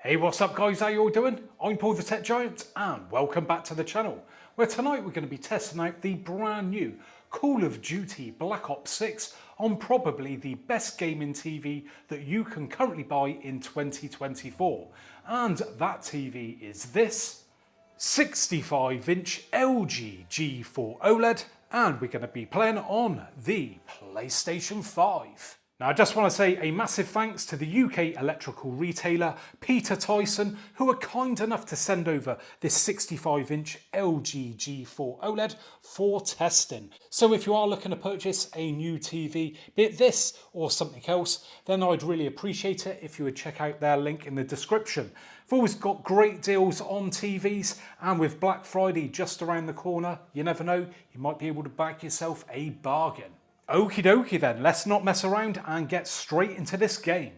Hey, what's up guys, how you all doing? I'm Paul the Tech Giant and welcome back to the channel, where tonight we're going to be testing out the brand new Call of Duty Black Ops 6 on probably the best gaming TV that you can currently buy in 2024. And that TV is this 65-inch LG G4 OLED, and we're going to be playing on the PlayStation 5. Now, I just want to say a massive thanks to the UK electrical retailer Peter Tyson, who are kind enough to send over this 65-inch LG G4 OLED for testing. So if you are looking to purchase a new TV, be it this or something else, then I'd really appreciate it if you would check out their link in the description. They've always got great deals on TVs, and with Black Friday just around the corner, you never know, you might be able to bag yourself a bargain. Okie dokie then, let's not mess around and get straight into this game.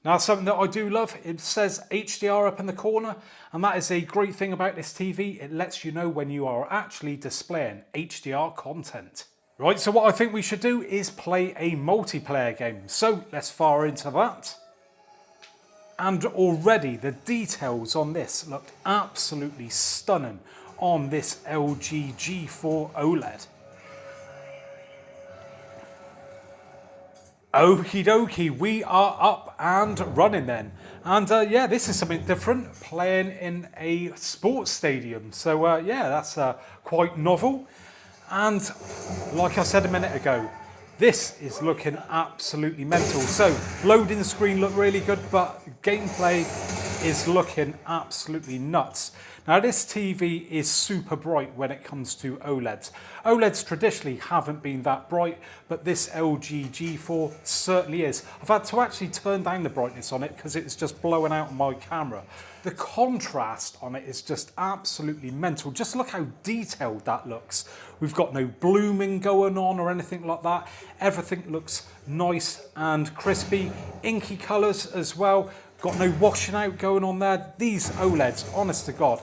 Now, something that I do love, it says HDR up in the corner, and that is a great thing about this TV. It lets you know when you are actually displaying HDR content. Right, so what I think we should do is play a multiplayer game. So let's fire into that. And already the details on this look absolutely stunning on this LG G4 OLED. Okie dokie, we are up and running then. And yeah, this is something different, playing in a sports stadium. So yeah, that's quite novel. And like I said a minute ago, this is looking absolutely mental. So loading screen looked really good, but gameplay is looking absolutely nuts. Now, this TV is super bright when it comes to OLEDs. OLEDs traditionally haven't been that bright, but this LG G4 certainly is. I've had to actually turn down the brightness on it because it's just blowing out my camera. The contrast on it is just absolutely mental. Just look how detailed that looks. We've got no blooming going on or anything like that. Everything looks nice and crispy. Inky colours as well. Got no washing out going on there. These OLEDs, honest to God,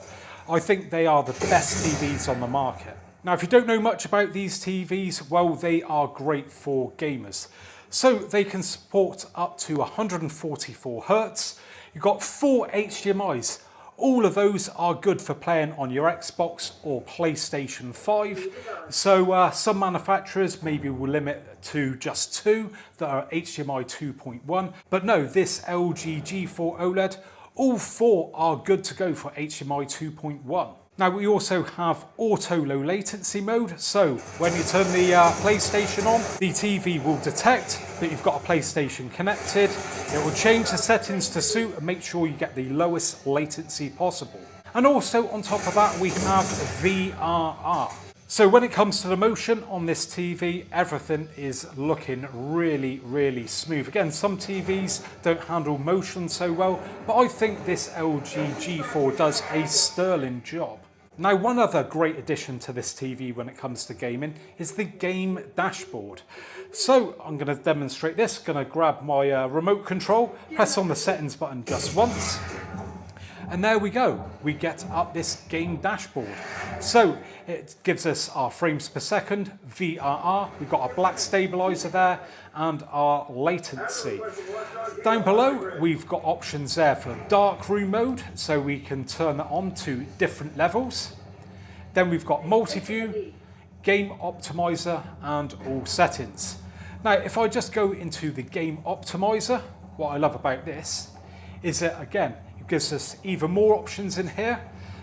I think they are the best TVs on the market. Now, if you don't know much about these TVs, well, they are great for gamers. So they can support up to 144 Hertz. You've got 4 HDMIs. All of those are good for playing on your Xbox or PlayStation 5. So some manufacturers maybe will limit to just 2 that are HDMI 2.1. But no, this LG G4 OLED, all 4 are good to go for HDMI 2.1. Now, we also have auto low latency mode, so when you turn the PlayStation on, the TV will detect that you've got a PlayStation connected. It will change the settings to suit and make sure you get the lowest latency possible. And also on top of that, we have VRR. So when it comes to the motion on this TV, everything is looking really, really smooth. Again, some TVs don't handle motion so well, but I think this LG G4 does a sterling job. Now, one other great addition to this TV when it comes to gaming is the game dashboard. So I'm going to demonstrate this. Going to grab my remote control, press on the settings button just once. And there we go, we get up this game dashboard. So it gives us our frames per second, VRR, we've got our black stabilizer there, and our latency. Down below, we've got options there for dark room mode, so we can turn that on to different levels. Then we've got multi-view, game optimizer, and all settings. Now, if I just go into the game optimizer, what I love about this is that, again, gives us even more options in here.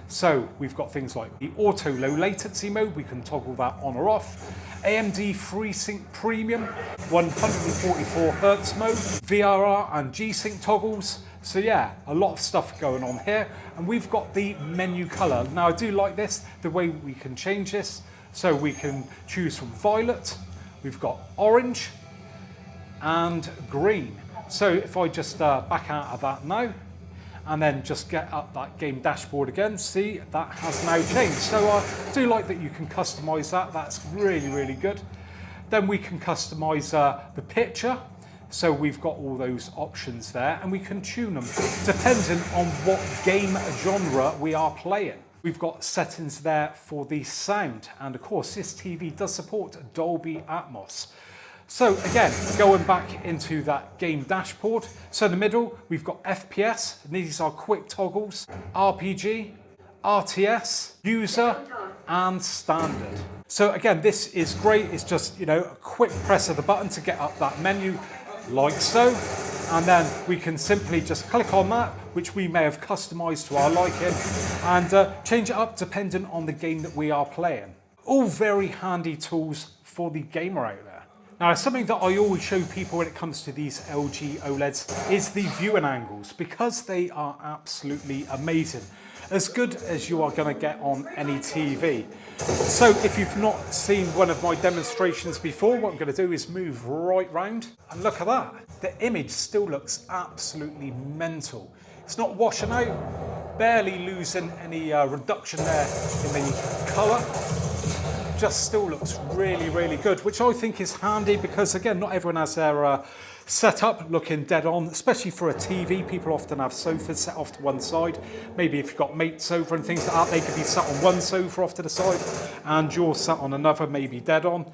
So we've got things like the auto low latency mode, we can toggle that on or off. AMD FreeSync Premium, 144 Hertz mode, VRR and G-Sync toggles. So yeah, a lot of stuff going on here. And we've got the menu color. Now, I do like this, the way we can change this. So we can choose from violet, we've got orange and green. So if I just back out of that now, and then just get up that game dashboard again, see, that has now changed. So I do like that you can customize that, that's really, really good. Then we can customize the picture. So we've got all those options there, and we can tune them depending on what game genre we are playing. We've got settings there for the sound, and of course this TV does support Dolby Atmos. So again, going back into that game dashboard. So in the middle, we've got FPS, and these are quick toggles, RPG, RTS, user, and standard. So again, this is great. It's just, a quick press of the button to get up that menu like so. And then we can simply just click on that, which we may have customized to our liking, and change it up depending on the game that we are playing. All very handy tools for the gamer out there. Now, something that I always show people when it comes to these LG OLEDs is the viewing angles, because they are absolutely amazing. As good as you are going to get on any TV. So if you've not seen one of my demonstrations before, what I'm going to do is move right round, and look at that. The image still looks absolutely mental. It's not washing out, barely losing any reduction there in the colour. Just still looks really, really good, which I think is handy because, again, not everyone has their setup looking dead on, especially for a TV. People often have sofas set off to one side. Maybe if you've got mates over and things like that, they could be sat on one sofa off to the side and you're sat on another, maybe dead on.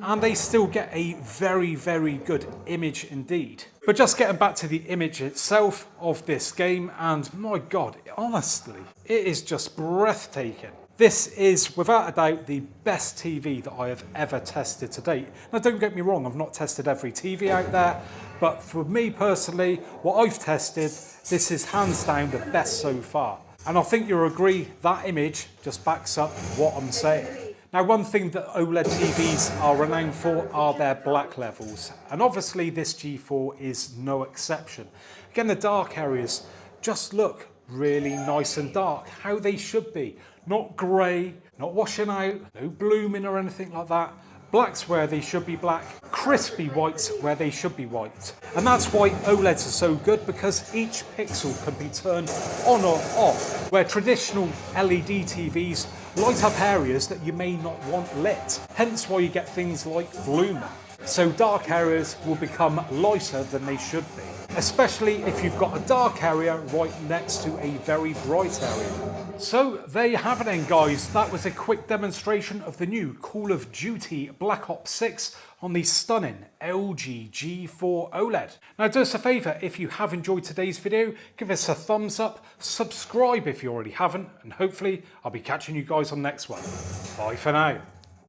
And they still get a very, very good image indeed. But just getting back to the image itself of this game, and my God, honestly, it is just breathtaking. This is, without a doubt, the best TV that I have ever tested to date. Now, don't get me wrong, I've not tested every TV out there, but for me personally, what I've tested, this is hands down the best so far. And I think you'll agree that image just backs up what I'm saying. Now, one thing that OLED TVs are renowned for are their black levels. And obviously this G4 is no exception. Again, the dark areas just look really nice and dark, how they should be. Not grey, not washing out, no blooming or anything like that. Blacks where they should be black, crispy whites where they should be white. And that's why OLEDs are so good, because each pixel can be turned on or off, where traditional LED TVs light up areas that you may not want lit. Hence why you get things like blooming. So dark areas will become lighter than they should be, especially if you've got a dark area right next to a very bright area. So there you have it then, guys. That was a quick demonstration of the new Call of Duty Black Ops 6 on the stunning LG G4 OLED. Now, do us a favour, if you have enjoyed today's video, give us a thumbs up, subscribe if you already haven't, and hopefully I'll be catching you guys on the next one. Bye for now.